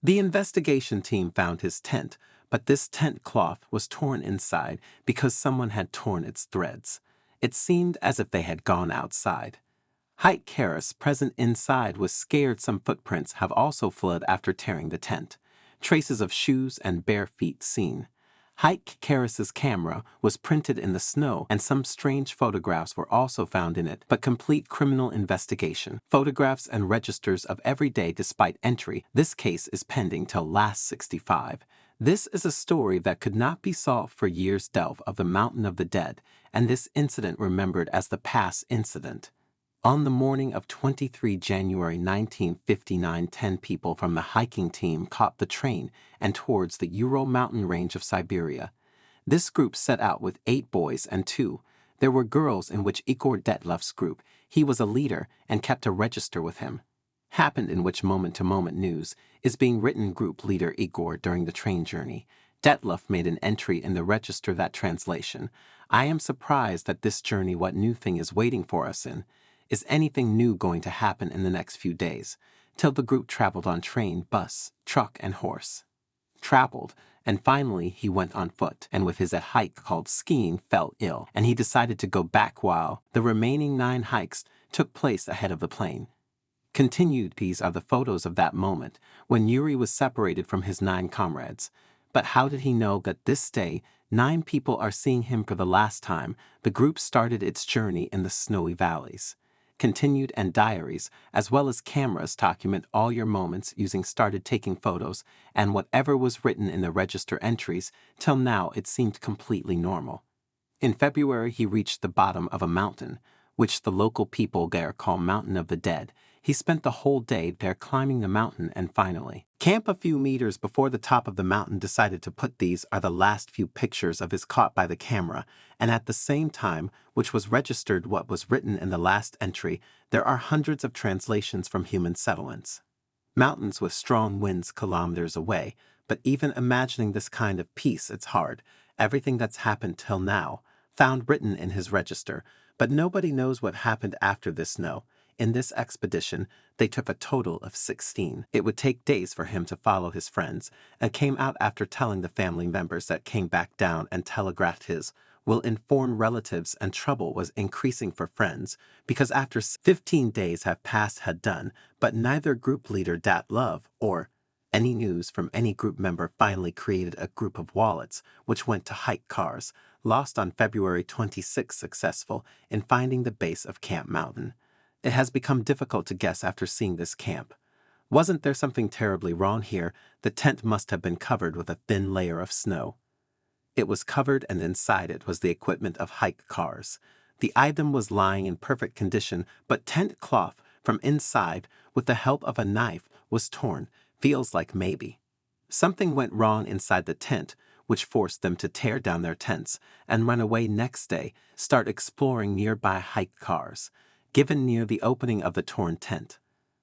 The investigation team found his tent, but this tent cloth was torn inside because someone had torn its threads. It seemed as if they had gone outside. Hike Karras, present inside, was scared some footprints have also fled after tearing the tent. Traces of shoes and bare feet seen. Hike Karras's camera was printed in the snow and some strange photographs were also found in it, but complete criminal investigation. Photographs and registers of every day despite entry. This case is pending till last 65. This is a story that could not be solved for years. Delve of the Mountain of the Dead, and this incident remembered as the Pass incident. On the morning of 23 January 1959, 10 people from the hiking team caught the train and towards the Ural Mountain range of Siberia. This group set out with 8 boys and 2. There were girls in which Igor Dyatlov's group. He was a leader and kept a register with him. Happened in which moment-to-moment news is being written group leader Igor during the train journey. Dyatlov made an entry in the register that translation. I am surprised that this journey what new thing is waiting for us in. Is anything new going to happen in the next few days? Till the group traveled on train, bus, truck, and horse. Traveled, and finally he went on foot, and with his hike called skiing fell ill, and he decided to go back while the remaining 9 hikes took place ahead of the plane. Continued. These are the photos of that moment when Yuri was separated from his 9 comrades. But how did he know that this day 9 people are seeing him for the last time? The group started its journey in the snowy valleys. Continued, and diaries, as well as cameras, document all your moments using started taking photos, and whatever was written in the register entries, till now it seemed completely normal. In February he reached the bottom of a mountain, which the local people there call Mountain of the Dead. He spent the whole day there climbing the mountain and finally camped a few meters before the top of the mountain. Decided to put these are the last few pictures of his caught by the camera, and at the same time, which was registered what was written in the last entry, there are hundreds of translations from human settlements. Mountains with strong winds kilometers away, but even imagining this kind of peace it's hard. Everything that's happened till now, found written in his register, but nobody knows what happened after this snow. In this expedition, they took a total of 16. It would take days for him to follow his friends, and came out after telling the family members that came back down and telegraphed his will inform relatives, and trouble was increasing for friends, because after 15 days have passed had done, but neither group leader Dyatlov or any news from any group member. Finally created a group of wallets, which went to hike cars, lost on February 26, successful in finding the base of Camp Mountain. It has become difficult to guess after seeing this camp. Wasn't there something terribly wrong here? The tent must have been covered with a thin layer of snow. It was covered, and inside it was the equipment of hike cars. The item was lying in perfect condition, but tent cloth from inside, with the help of a knife, was torn. Feels like maybe something went wrong inside the tent, which forced them to tear down their tents and run away next day, start exploring nearby hike cars, given near the opening of the torn tent.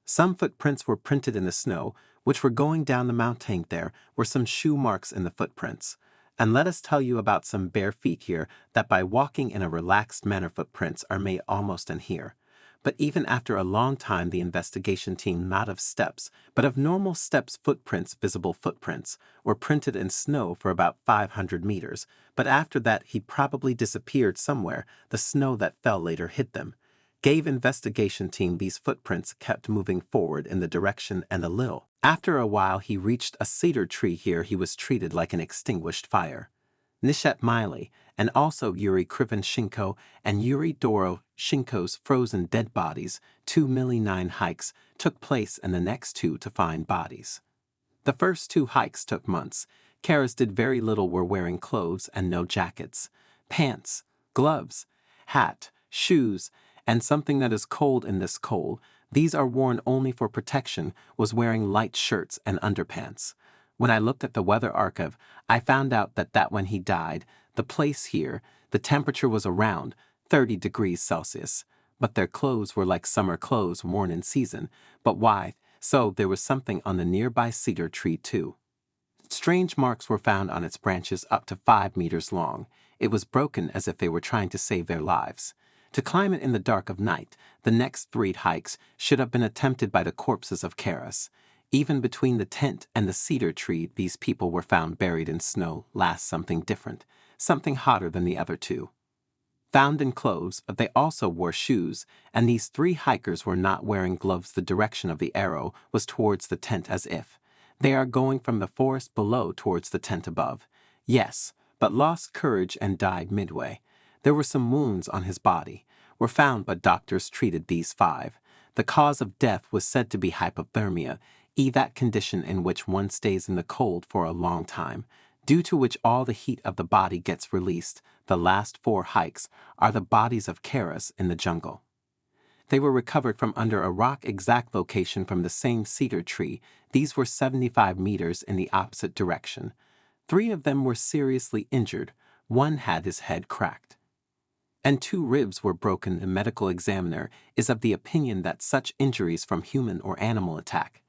Some footprints were printed in the snow, which were going down the mountain. There were some shoe marks in the footprints. And let us tell you about some bare feet here, that by walking in a relaxed manner footprints are made almost in here. But even after a long time the investigation team, not of steps, but of normal steps footprints, visible footprints, were printed in snow for about 500 meters, but after that he probably disappeared somewhere. The snow that fell later hit them. Gave investigation team these footprints kept moving forward in the direction, and a little after a while he reached a cedar tree. Here he was treated like an extinguished fire. Nishat Miley, and also Yuri Krivonchenko and Yuri Doroshenko's frozen dead bodies, 2 milli 9 hikes, took place, and the next 2 to find bodies. The first 2 hikes took months. Karras did very little, were wearing clothes and no jackets, pants, gloves, hat, shoes, and something that is cold in this cold. These are worn only for protection, was wearing light shirts and underpants. When I looked at the weather archive, I found out that when he died, the place here, the temperature was around 30 degrees Celsius, but their clothes were like summer clothes worn in season. But why? So there was something on the nearby cedar tree too. Strange marks were found on its branches up to 5 meters long. It was broken as if they were trying to save their lives. To climb it in the dark of night, the next 3 hikes should have been attempted by the corpses of Karras. Even between the tent and the cedar tree, these people were found buried in snow. Last, something different, something hotter than the other two. Found in clothes, but they also wore shoes, and these three hikers were not wearing gloves. The direction of the arrow was towards the tent, as if they are going from the forest below towards the tent above. Yes, but lost courage and died midway. There were some wounds on his body, were found, but doctors treated these five. The cause of death was said to be hypothermia, that condition in which one stays in the cold for a long time, due to which all the heat of the body gets released. The last four hikes are the bodies of Karas in the jungle. They were recovered from under a rock, exact location from the same cedar tree. These were 75 meters in the opposite direction. 3 of them were seriously injured. One had his head cracked, and 2 ribs were broken. The medical examiner is of the opinion that such injuries from human or animal attack,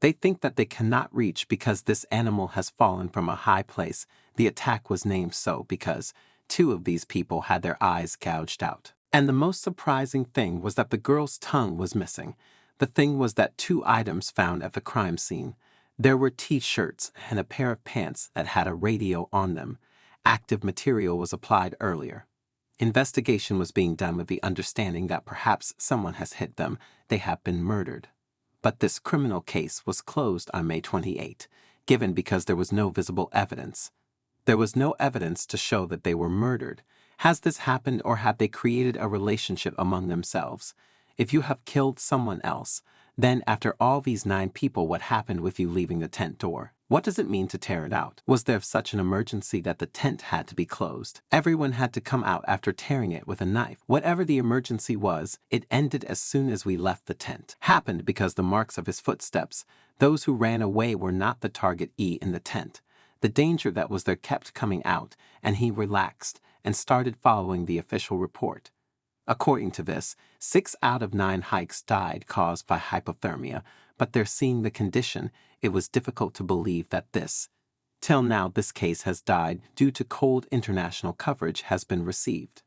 they think that they cannot reach because this animal has fallen from a high place. The attack was named so because 2 of these people had their eyes gouged out. And the most surprising thing was that the girl's tongue was missing. The thing was that 2 items found at the crime scene. There were T-shirts and a pair of pants that had a radio on them. Active material was applied earlier. Investigation was being done with the understanding that perhaps someone has hit them. They have been murdered. But this criminal case was closed on May 28, given because there was no visible evidence. There was no evidence to show that they were murdered. Has this happened, or have they created a relationship among themselves? If you have killed someone else, then after all these 9 people, what happened with you leaving the tent door? What does it mean to tear it out? Was there such an emergency that the tent had to be closed? Everyone had to come out after tearing it with a knife. Whatever the emergency was, it ended as soon as we left the tent. Happened because the marks of his footsteps, those who ran away, were not the target in the tent. The danger that was there kept coming out, and he relaxed and started following the official report. According to this, 6 out of 9 hikes died caused by hypothermia, but they're seeing the condition, it was difficult to believe that this. Till now, this case has died due to cold. International coverage has been received.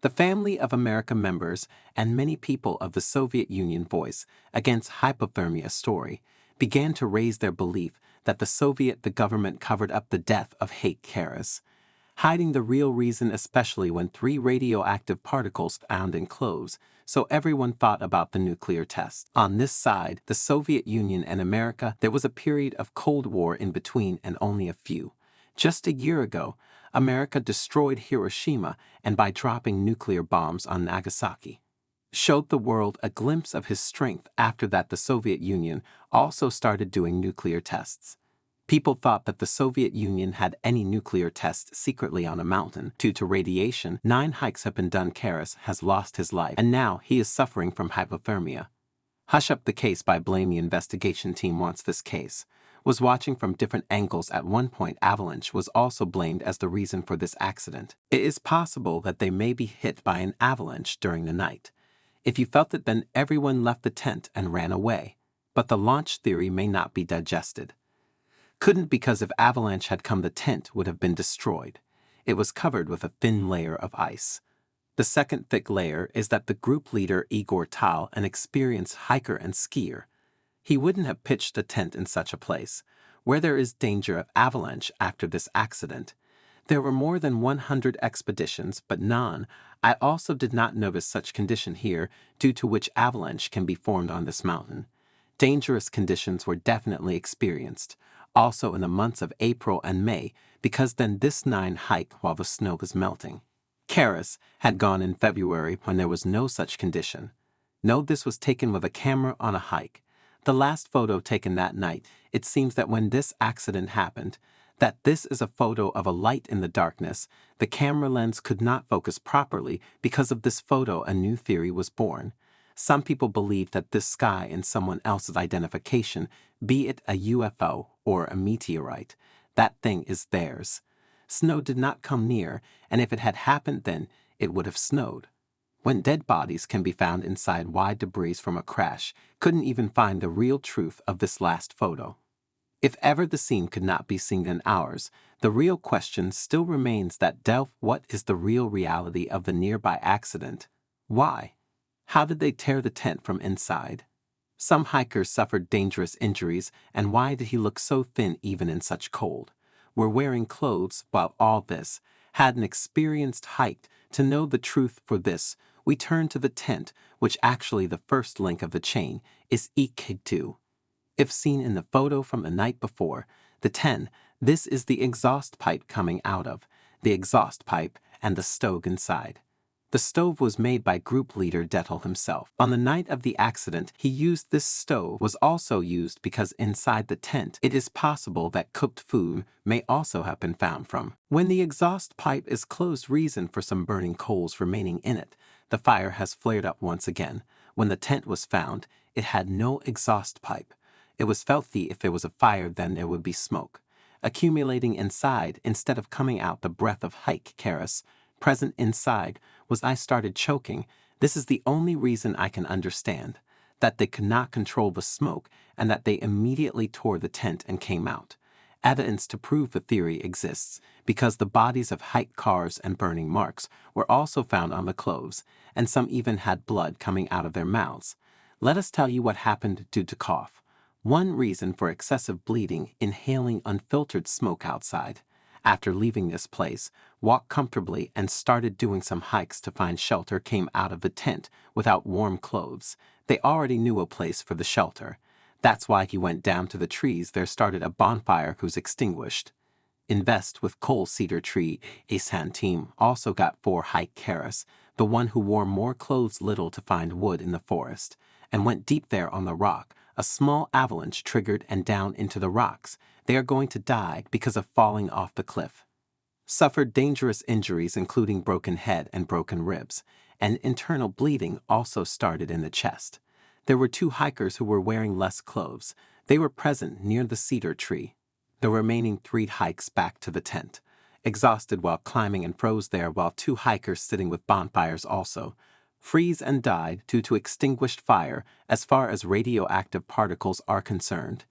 The family of America members and many people of the Soviet Union voice against hypothermia story began to raise their belief that the government covered up the death of Hake Karas, hiding the real reason, especially when 3 radioactive particles found in clothes. So everyone thought about the nuclear test. On this side, the Soviet Union and America, there was a period of Cold War in between, and only a few. Just a year ago, America destroyed Hiroshima, and by dropping nuclear bombs on Nagasaki, showed the world a glimpse of his strength. After that, the Soviet Union also started doing nuclear tests. People thought that the Soviet Union had any nuclear tests secretly on a mountain. Due to radiation, 9 hikes have been done. Karas has lost his life, and now he is suffering from hypothermia. Hush up the case by blaming. Investigation team wants this case. Was watching from different angles. At one point, avalanche was also blamed as the reason for this accident. It is possible that they may be hit by an avalanche during the night. If you felt it, then everyone left the tent and ran away. But the launch theory may not be digested. Couldn't, because if avalanche had come, the tent would have been destroyed. It was covered with a thin layer of ice. The second thick layer is that the group leader Igor Tal, an experienced hiker and skier, he wouldn't have pitched a tent in such a place, where there is danger of avalanche after this accident. There were more than 100 expeditions, but none. I also did not notice such condition here, due to which avalanche can be formed on this mountain. Dangerous conditions were definitely experienced, also in the months of April and May, because then this 9 hike while the snow was melting. Karas had gone in February when there was no such condition. No, this was taken with a camera on a hike. The last photo taken that night, it seems that when this accident happened, that this is a photo of a light in the darkness. The camera lens could not focus properly. Because of this photo, a new theory was born. Some people believe that this sky in someone else's identification, be it a UFO or a meteorite, that thing is theirs. Snow did not come near, and if it had happened, then it would have snowed. When dead bodies can be found inside wide debris from a crash, couldn't even find the real truth of this last photo. If ever the scene could not be seen in ours, the real question still remains that what is the real reality of the nearby accident? Why? How did they tear the tent from inside? Some hikers suffered dangerous injuries, and why did he look so thin even in such cold? Were wearing clothes while all this? Had an experienced hike? To know the truth for this, we turn to the tent, which actually the first link of the chain is enigmatic. If seen in the photo from the night before, the 10, this is the exhaust pipe coming out of, the exhaust pipe and the stove inside. The stove was made by group leader Dyatlov himself. On the night of the accident, he used this stove was also used because inside the tent, it is possible that cooked food may also have been found from. When the exhaust pipe is closed, reason for some burning coals remaining in it. The fire has flared up once again. When the tent was found, it had no exhaust pipe. It was filthy. If there was a fire, then there would be smoke accumulating inside instead of coming out. The breath of hypotheses present inside was I started choking. This is the only reason I can understand, that they could not control the smoke and that they immediately tore the tent and came out. Evidence to prove the theory exists because the bodies of hike cars and burning marks were also found on the clothes, and some even had blood coming out of their mouths. Let us tell you what happened due to cough. One reason for excessive bleeding: inhaling unfiltered smoke outside. After leaving this place, walked comfortably and started doing some hikes to find shelter. Came out of the tent without warm clothes. They already knew a place for the shelter. That's why he went down to the trees. There started a bonfire who's extinguished. Invest with coal cedar tree. A sand team also got 4 hypotheses, the one who wore more clothes little to find wood in the forest, and went deep there on the rock. A small avalanche triggered and down into the rocks. They are going to die because of falling off the cliff. Suffered dangerous injuries including broken head and broken ribs, and internal bleeding also started in the chest. There were 2 hikers who were wearing less clothes. They were present near the cedar tree. The remaining 3 hikes back to the tent, exhausted while climbing, and froze there, while 2 hikers sitting with bonfires also freeze and died due to extinguished fire. As far as radioactive particles are concerned,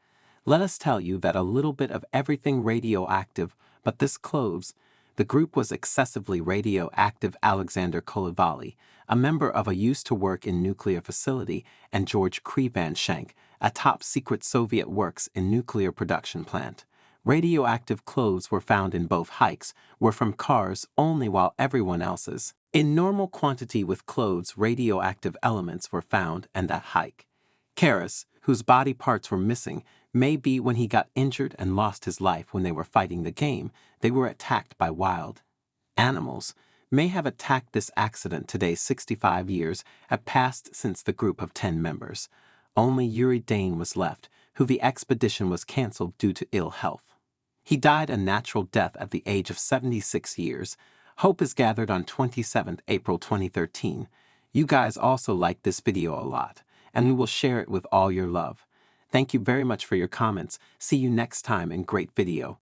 let us tell you that a little bit of everything radioactive, but this clothes. The group was excessively radioactive. Alexander Kolovali, a member of a used to work in nuclear facility, and George Krivanshank, a top secret Soviet works in nuclear production plant. Radioactive clothes were found in both hikes, were from cars only, while everyone else's in normal quantity. With clothes, radioactive elements were found, and that hike. Karas, whose body parts were missing, may be when he got injured and lost his life when they were fighting the game. They were attacked by wild animals. May have attacked this accident. Today 65 years have passed since the group of 10 members. Only Yuri Dane was left, who the expedition was cancelled due to ill health. He died a natural death at the age of 76 years. Hope is gathered on 27th April 2013. You guys also like this video a lot, and we will share it with all your love. Thank you very much for your comments. See you next time in great video.